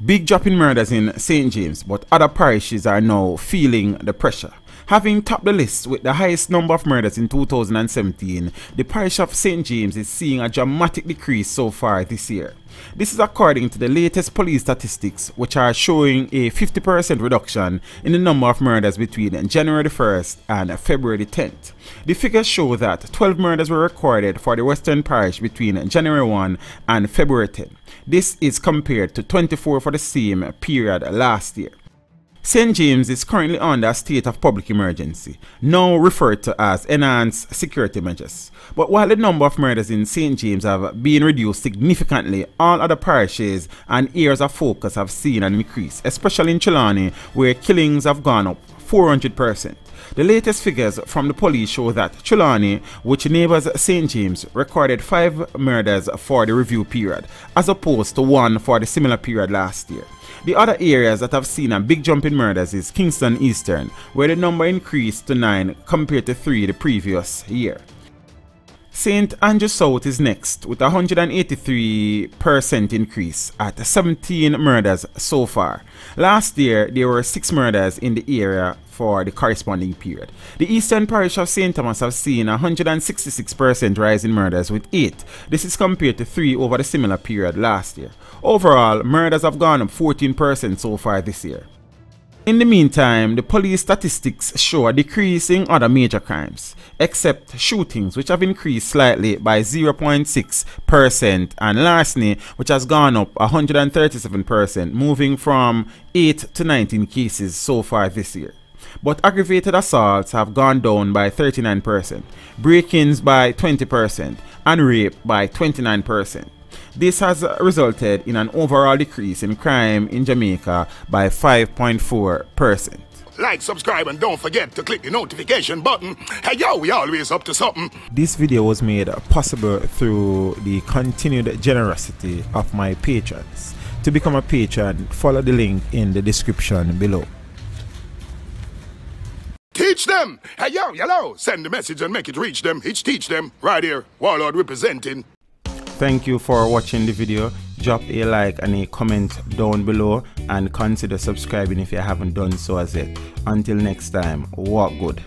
Big drop in murders in St. James, but other parishes are now feeling the pressure. Having topped the list with the highest number of murders in 2017, the parish of St. James is seeing a dramatic decrease so far this year. This is according to the latest police statistics, which are showing a 50% reduction in the number of murders between January 1st and February 10th. The figures show that 12 murders were recorded for the Western Parish between January 1 and February 10. This is compared to 24 for the same period last year. St. James is currently under a state of public emergency, now referred to as enhanced security measures. But while the number of murders in St. James have been reduced significantly, all other parishes and areas of focus have seen an increase, especially in Trelawney, where killings have gone up 400%. The latest figures from the police show that Trelawney, which neighbors St. James, recorded 5 murders for the review period, as opposed to 1 for the similar period last year. The other areas that have seen a big jump in murders is Kingston Eastern, where the number increased to 9 compared to 3 the previous year. St. Andrew South is next with a 183% increase at 17 murders so far. Last year, there were 6 murders in the area for the corresponding period. The Eastern Parish of St. Thomas have seen a 166% rise in murders with 8. This is compared to 3 over the similar period last year. Overall, murders have gone up 14% so far this year. In the meantime, the police statistics show a decrease in other major crimes, except shootings, which have increased slightly by 0.6%, and larceny, which has gone up 137%, moving from 8 to 19 cases so far this year. But aggravated assaults have gone down by 39%, break-ins by 20%, and rape by 29%. This has resulted in an overall decrease in crime in Jamaica by 5.4%. Like, subscribe, and don't forget to click the notification button. Hey yo, we always up to something. This video was made possible through the continued generosity of my patrons. To become a patron, follow the link in the description below. Teach them! Hey yo, yellow! Send the message and make it reach them. Each teach them. Right here, Warlord representing. Thank you for watching the video. Drop a like and a comment down below, and consider subscribing if you haven't done so as yet. Until next time, walk good.